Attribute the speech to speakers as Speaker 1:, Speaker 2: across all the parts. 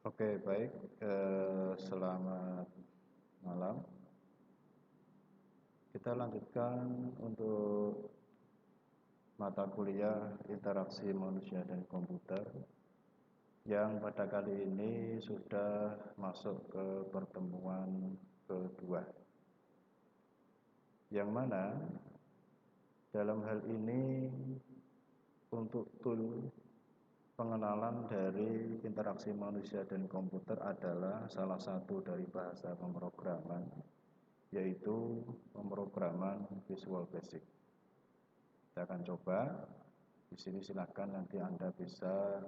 Speaker 1: Oke, baik. Selamat malam. Kita lanjutkan untuk mata kuliah interaksi manusia dan komputer yang pada kali ini sudah masuk ke pertemuan kedua. Yang mana dalam hal ini untuk tool pengenalan dari interaksi manusia dan komputer adalah salah satu dari bahasa pemrograman, yaitu pemrograman Visual Basic. Kita akan coba. Di sini silakan nanti Anda bisa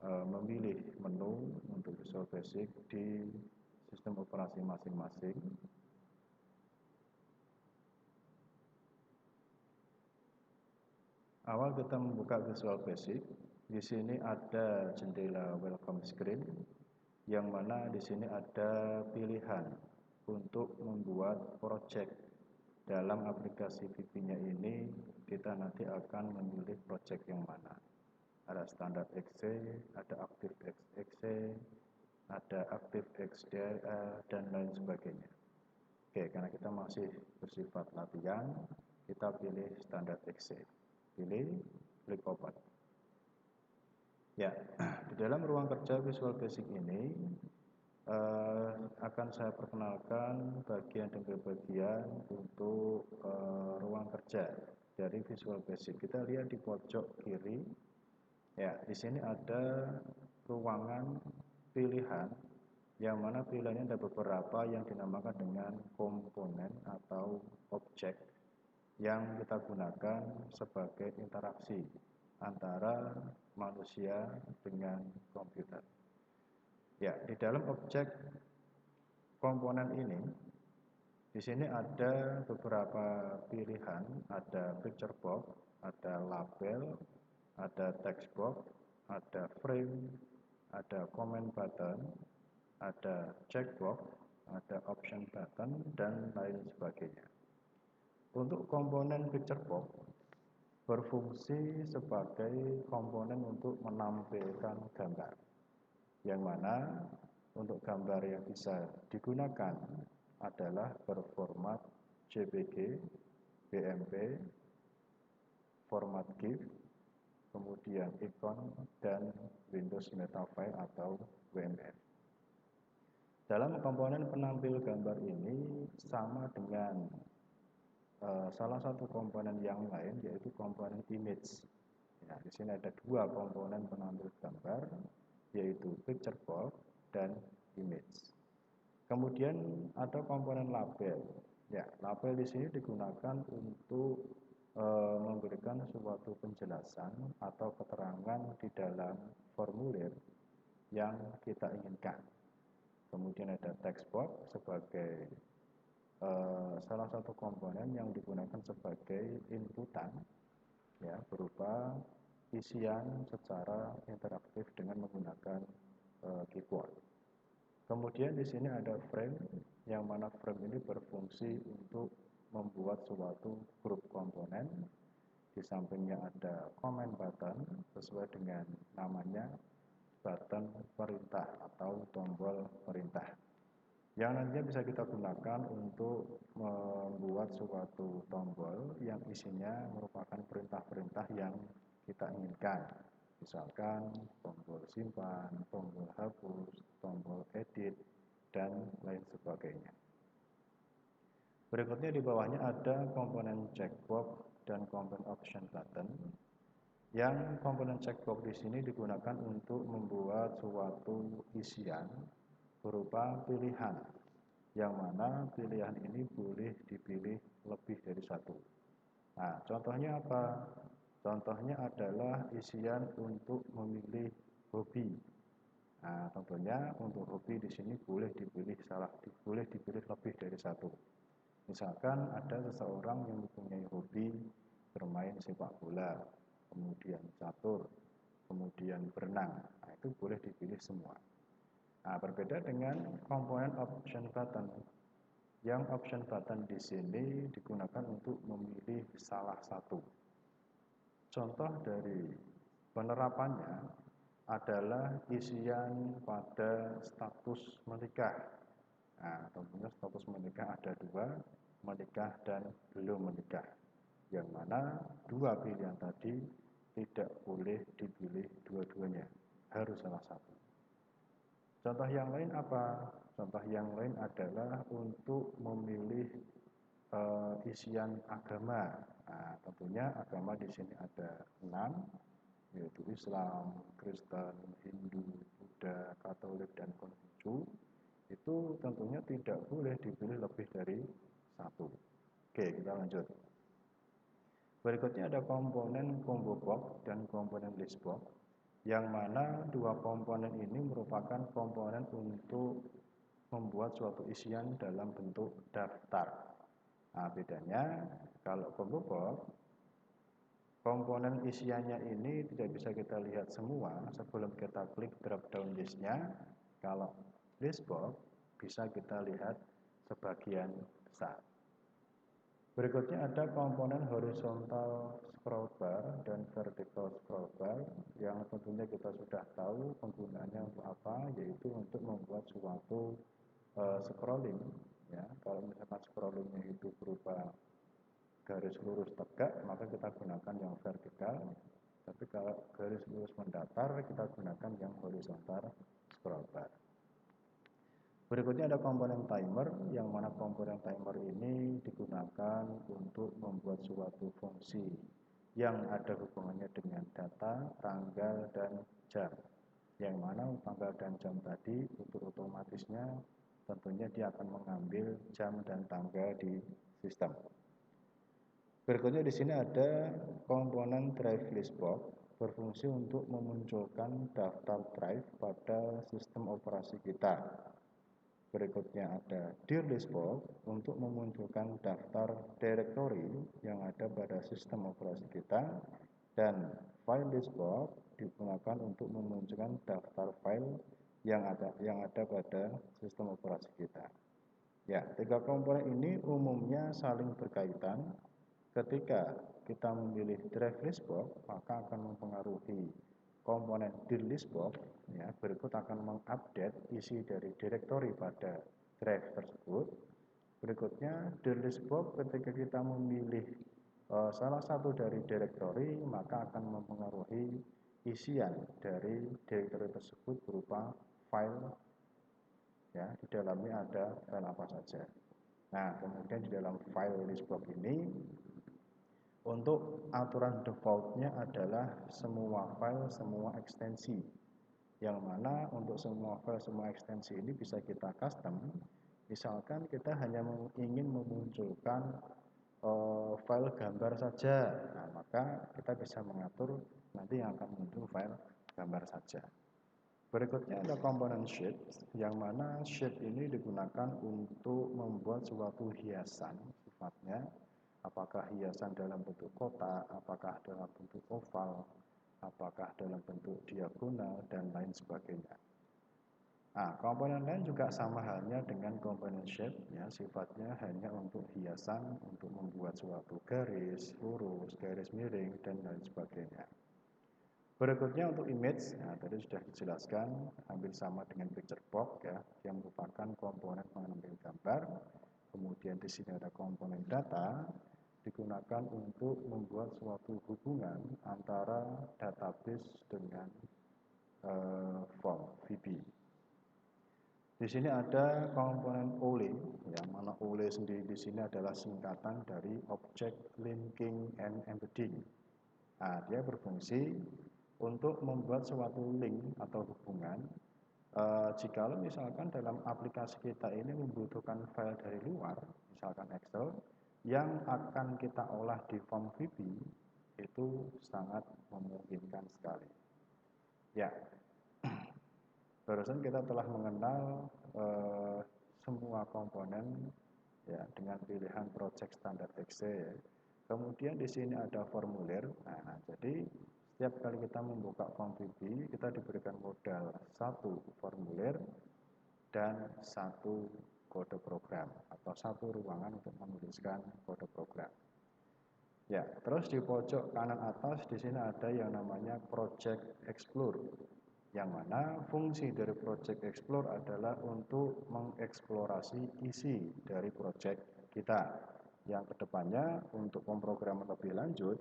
Speaker 1: memilih menu untuk Visual Basic di sistem operasi masing-masing. Awal kita membuka Visual Basic, di sini ada jendela welcome screen, yang mana di sini ada pilihan untuk membuat project. Dalam aplikasi VB-nya ini, kita nanti akan memilih project yang mana. Ada standar exe, ada aktif exe, ada aktif XDA, dan lain sebagainya. Oke, karena kita masih bersifat latihan, kita pilih standar exe. Pilih, klik open. Ya, di dalam ruang kerja Visual Basic ini akan saya perkenalkan bagian demi bagian untuk ruang kerja dari Visual Basic. Kita lihat di pojok kiri, ya, di sini ada ruangan pilihan, yang mana pilihannya ada beberapa yang dinamakan dengan komponen atau objek yang kita gunakan sebagai interaksi antara manusia dengan komputer. Ya, di dalam objek komponen ini, di sini ada beberapa pilihan, ada picture box, ada label, ada text box, ada frame, ada comment button, ada checkbox, ada option button, dan lain sebagainya. Untuk komponen picture box berfungsi sebagai komponen untuk menampilkan gambar, yang mana untuk gambar yang bisa digunakan adalah berformat JPG, BMP, format GIF, kemudian ikon, dan Windows Metafile atau WMF. Dalam komponen penampil gambar ini sama dengan salah satu komponen yang lain, yaitu komponen image. Ya, di sini ada dua komponen penampil gambar, yaitu picture box dan image. Kemudian ada komponen label. Ya, label di sini digunakan untuk memberikan suatu penjelasan atau keterangan di dalam formulir yang kita inginkan. Kemudian ada text box sebagai salah satu komponen yang digunakan sebagai inputan, ya, berupa isian secara interaktif dengan menggunakan keyboard. Kemudian di sini ada frame, yang mana frame ini berfungsi untuk membuat suatu grup komponen. Di sampingnya ada comment button sesuai dengan namanya, button perintah atau tombol perintah, yang nantinya bisa kita gunakan untuk membuat suatu tombol yang isinya merupakan perintah-perintah yang kita inginkan. Misalkan tombol simpan, tombol hapus, tombol edit, dan lain sebagainya. Berikutnya di bawahnya ada komponen checkbox dan komponen option button. Yang komponen checkbox di sini digunakan untuk membuat suatu isian berupa pilihan, yang mana pilihan ini boleh dipilih lebih dari satu. Nah, contohnya apa? Contohnya adalah isian untuk memilih hobi. Nah, tentunya untuk hobi di sini boleh dipilih lebih dari satu. Misalkan ada seseorang yang mempunyai hobi bermain sepak bola, kemudian catur, kemudian berenang. Nah, itu boleh dipilih semua. Nah, berbeda dengan komponen option button. Yang option button di sini digunakan untuk memilih salah satu. Contoh dari penerapannya adalah isian pada status menikah. Nah, tentunya status menikah ada dua, menikah dan belum menikah. Yang mana dua pilihan tadi tidak boleh dipilih dua-duanya, harus salah satu. Contoh yang lain apa? Contoh yang lain adalah untuk memilih isian agama. Nah, tentunya agama di sini ada 6, yaitu Islam, Kristen, Hindu, Buddha, Katolik, dan Konghucu. Itu tentunya tidak boleh dipilih lebih dari satu. Oke, kita lanjut. Berikutnya ada komponen combo box dan komponen list box, yang mana dua komponen ini merupakan komponen untuk membuat suatu isian dalam bentuk daftar. Nah, bedanya kalau combo box, komponen isiannya ini tidak bisa kita lihat semua sebelum kita klik drop down listnya. Kalau list box bisa kita lihat sebagian besar. Berikutnya ada komponen horizontal scroll bar dan vertical scroll bar, yang tentunya kita sudah tahu penggunaannya untuk apa, yaitu untuk membuat suatu scrolling. Ya, kalau misalkan scrollingnya itu berupa garis lurus tegak, maka kita gunakan yang vertikal. Tapi kalau garis lurus mendatar, kita gunakan yang horizontal scroll bar. Berikutnya ada komponen timer, yang mana komponen timer ini digunakan untuk membuat suatu fungsi yang ada hubungannya dengan data, tanggal, dan jam. Yang mana tanggal dan jam tadi untuk otomatisnya tentunya dia akan mengambil jam dan tanggal di sistem. Berikutnya di sini ada komponen drive list box, berfungsi untuk memunculkan daftar drive pada sistem operasi kita. Berikutnya ada dir list box untuk memunculkan daftar directory yang ada pada sistem operasi kita, dan file list box digunakan untuk memunculkan daftar file yang ada pada sistem operasi kita. Ya, tiga komponen ini umumnya saling berkaitan. Ketika kita memilih drive list box, maka akan mempengaruhi komponen dir list box. Ya, berikut akan mengupdate isi dari direktori pada drive tersebut. Berikutnya dir list box ketika kita memilih salah satu dari direktori, maka akan mempengaruhi isian dari direktori tersebut berupa file. Ya, di dalamnya ada file apa saja. Nah, kemudian di dalam file list box ini, untuk aturan defaultnya adalah semua file, semua ekstensi, yang mana untuk semua file, semua ekstensi ini bisa kita custom. Misalkan kita hanya ingin memunculkan file gambar saja, nah, maka kita bisa mengatur nanti yang akan muncul file gambar saja. Berikutnya ada komponen shape, yang mana shape ini digunakan untuk membuat suatu hiasan sifatnya. Apakah hiasan dalam bentuk kotak, apakah dalam bentuk oval, apakah dalam bentuk diagonal, dan lain sebagainya. Nah, komponen lain juga sama halnya dengan komponen shape, ya, sifatnya hanya untuk hiasan, untuk membuat suatu garis lurus, garis miring, dan lain sebagainya. Berikutnya untuk image, nah, tadi sudah dijelaskan, hampir sama dengan picture box, ya, yang merupakan komponen mengambil gambar. Kemudian di sini ada komponen data, digunakan untuk membuat suatu hubungan antara database dengan form VB. Di sini ada komponen OLE, yang mana OLE sendiri di sini adalah singkatan dari Object Linking and Embedding. Nah, dia berfungsi untuk membuat suatu link atau hubungan. Jikalau misalkan dalam aplikasi kita ini membutuhkan file dari luar, misalkan Excel, yang akan kita olah di form VB, itu sangat memungkinkan sekali. Ya, barusan kita telah mengenal semua komponen, ya, dengan pilihan project standar exe, ya. Kemudian di sini ada formulir. Nah, jadi setiap kali kita membuka form VB, kita diberikan modal satu formulir dan satu kode program atau satu ruangan untuk menuliskan kode program. Ya, terus di pojok kanan atas di sini ada yang namanya Project Explore. yang mana fungsi dari Project Explore adalah untuk mengeksplorasi isi dari project kita, yang kedepannya untuk pemrograman lebih lanjut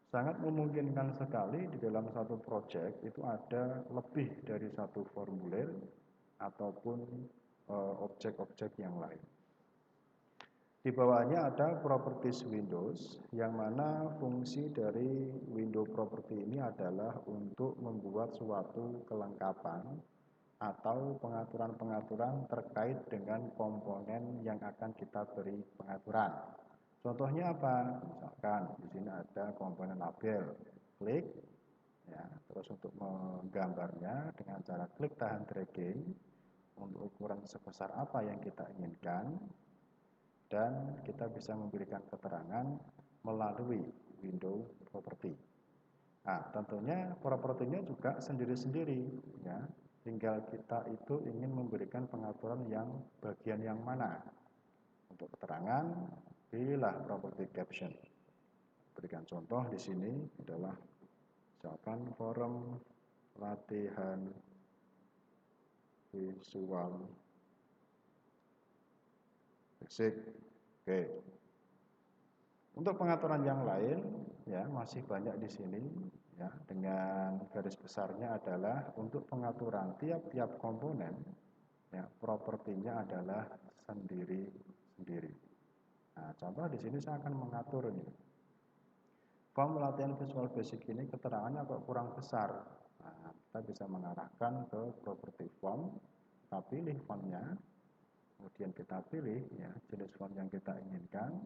Speaker 1: sangat memungkinkan sekali di dalam satu project itu ada lebih dari satu formulir ataupun objek-objek yang lain. Di bawahnya ada properties Windows, yang mana fungsi dari window property ini adalah untuk membuat suatu kelengkapan atau pengaturan-pengaturan terkait dengan komponen yang akan kita beri pengaturan. Contohnya apa? Misalkan di sini ada komponen label, klik, ya, terus untuk menggambarnya dengan cara klik tahan dragging untuk ukuran sebesar apa yang kita inginkan. Dan kita bisa memberikan keterangan melalui window property. Nah, tentunya propertinya juga sendiri-sendiri, ya. Tinggal kita itu ingin memberikan pengaturan yang bagian yang mana. Untuk keterangan, pilihlah property caption. Berikan contoh di sini adalah misalkan forum latihan visual basic. Oke. Untuk pengaturan yang lain, ya masih banyak di sini, ya dengan garis besarnya adalah untuk pengaturan tiap-tiap komponen, ya propertinya adalah sendiri-sendiri. Nah, contoh di sini saya akan mengatur ini. Form latihan Visual Basic ini keterangannya kok kurang besar. Nah, kita bisa mengarahkan ke properti form, kita pilih fontnya, kemudian kita pilih ya jenis font yang kita inginkan.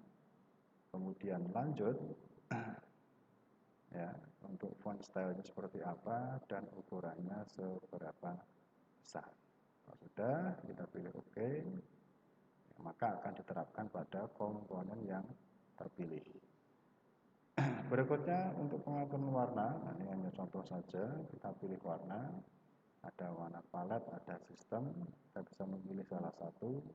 Speaker 1: Kemudian lanjut ya untuk font stylenya seperti apa dan ukurannya seberapa besar. Kalau sudah kita pilih OK, ya, maka akan diterapkan pada komponen yang terpilih. Berikutnya untuk pengaturan warna, nah ini hanya contoh saja, kita pilih warna, ada warna palet, ada sistem, kita bisa memilih salah satu,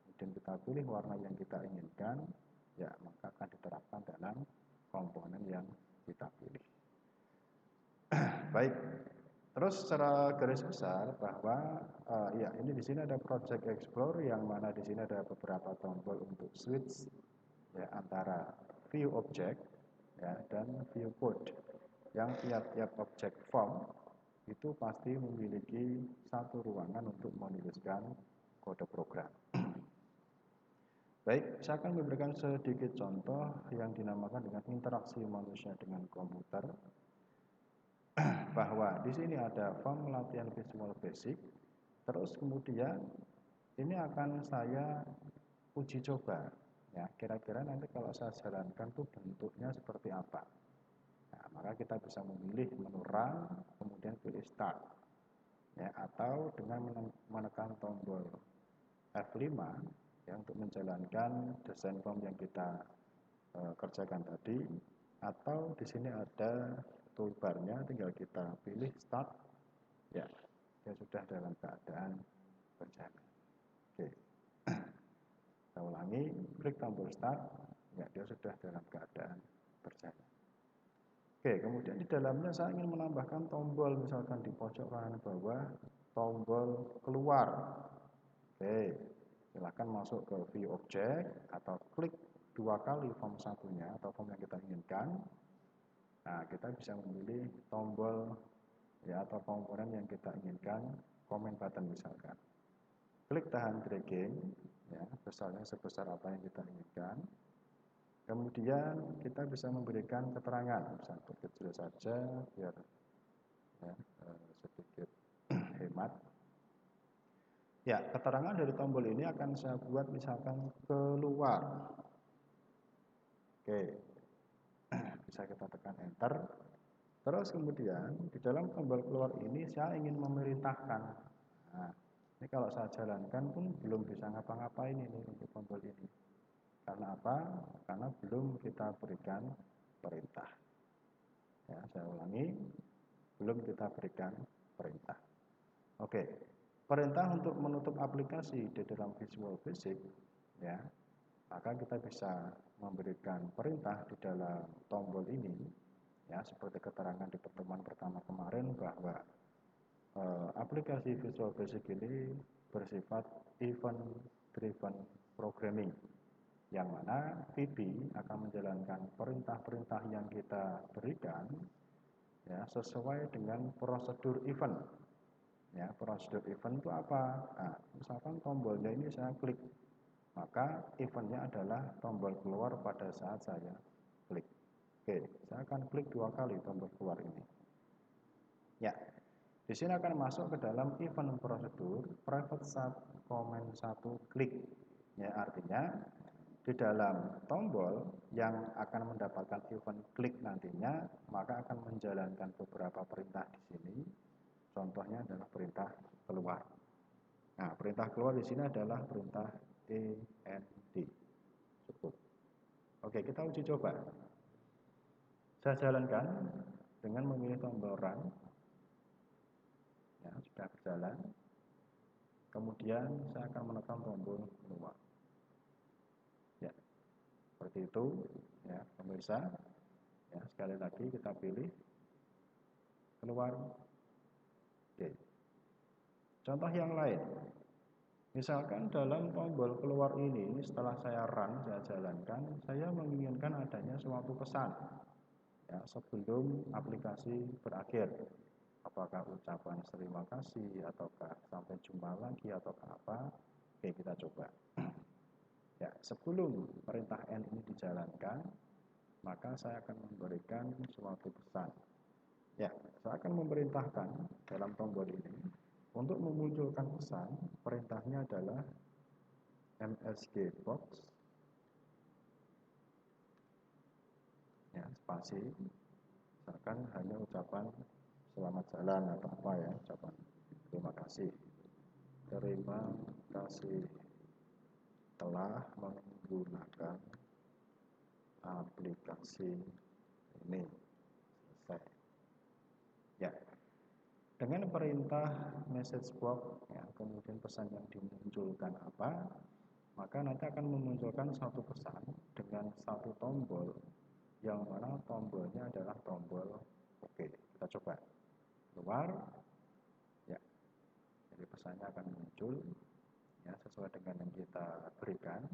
Speaker 1: kemudian kita pilih warna yang kita inginkan, ya maka akan diterapkan dalam komponen yang kita pilih. Baik, terus secara garis besar bahwa ya ini di sini ada Project Explore yang mana di sini ada beberapa tombol untuk switch ya antara view object ya dan view code, yang tiap-tiap objek form itu pasti memiliki satu ruangan untuk menuliskan kode program. Baik, saya akan memberikan sedikit contoh yang dinamakan dengan interaksi manusia dengan komputer. Bahwa di sini ada form latihan Visual Basic, terus kemudian ini akan saya uji coba. Ya, kira-kira nanti kalau saya jalankan tuh bentuknya seperti apa. Nah, maka kita bisa memilih menu Run, kemudian pilih Start. Ya, atau dengan menekan tombol F5 ya untuk menjalankan desain form yang kita kerjakan tadi, atau di sini ada toolbarnya, tinggal kita pilih start, ya dia sudah dalam keadaan berjalan. Oke, kita ulangi, klik tombol start, ya dia sudah dalam keadaan berjalan. Oke, kemudian di dalamnya saya ingin menambahkan tombol, misalkan di pojok kanan bawah, tombol keluar. Oke, silakan masuk ke view object atau klik 2 kali form satunya atau form yang kita inginkan. Nah, kita bisa memilih tombol ya atau komponen yang kita inginkan, comment button misalkan. Klik tahan dragging, ya besarnya sebesar apa yang kita inginkan. Kemudian kita bisa memberikan keterangan, misalnya kecil saja biar ya, sedikit hemat. Ya, keterangan dari tombol ini akan saya buat misalkan keluar. Oke, bisa kita tekan enter. Terus kemudian di dalam tombol keluar ini saya ingin memerintahkan. Nah, ini kalau saya jalankan pun belum bisa ngapa-ngapain ini untuk tombol ini. Karena apa? Karena belum kita berikan perintah. Ya, saya ulangi, belum kita berikan perintah. Oke, perintah untuk menutup aplikasi di dalam Visual Basic, ya, maka kita bisa memberikan perintah di dalam tombol ini, ya, seperti keterangan di pertemuan pertama kemarin bahwa aplikasi Visual Basic ini bersifat event driven programming, yang mana VB akan menjalankan perintah-perintah yang kita berikan ya sesuai dengan prosedur event. Ya, prosedur event itu apa? Nah, misalkan tombolnya ini saya klik, maka eventnya adalah tombol keluar pada saat saya klik. Oke, saya akan klik 2 kali tombol keluar ini. Ya, di sini akan masuk ke dalam event prosedur private sub command 1 klik. Ya, artinya di dalam tombol yang akan mendapatkan event klik nantinya, maka akan menjalankan beberapa perintah di sini. Contohnya adalah perintah keluar. Nah, perintah keluar di sini adalah perintah END. Cukup. Oke, kita uji coba. Saya jalankan dengan memilih tombol run. Ya, sudah berjalan. Kemudian saya akan menekan tombol keluar. Ya, seperti itu. Ya, pemirsa. Ya, sekali lagi kita pilih keluar. Oke. Contoh yang lain. Misalkan dalam tombol keluar ini setelah saya run, saya jalankan, saya menginginkan adanya suatu pesan ya, sebelum aplikasi berakhir. Apakah ucapan terima kasih ataukah sampai jumpa lagi ataukah apa? Oke, kita coba. Ya, sebelum perintah N ini dijalankan, maka saya akan memberikan suatu pesan. Ya, saya akan memerintahkan dalam tombol ini untuk memunculkan pesan. Perintahnya adalah MSG box, ya, spasi, misalkan hanya ucapan selamat jalan atau apa ya, ucapan terima kasih telah menggunakan aplikasi ini. Selesai. Ya, dengan perintah message box ya, kemudian pesan yang dimunculkan apa, maka nanti akan memunculkan satu pesan dengan satu tombol, yang mana tombolnya adalah tombol oke. Kita coba keluar. Ya, jadi pesannya akan muncul ya sesuai dengan yang kita berikan.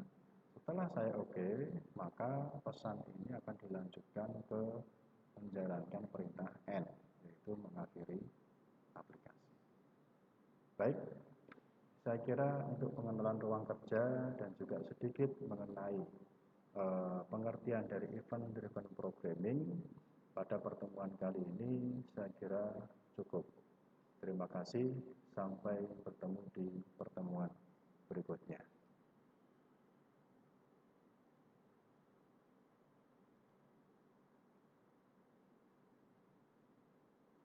Speaker 1: Setelah saya oke, maka pesan ini akan dilanjutkan ke menjalankan perintah N, yaitu mengakhiri aplikasi. Baik, saya kira untuk pengenalan ruang kerja dan juga sedikit mengenai pengertian dari event driven programming pada pertemuan kali ini saya kira cukup. Terima kasih, sampai bertemu di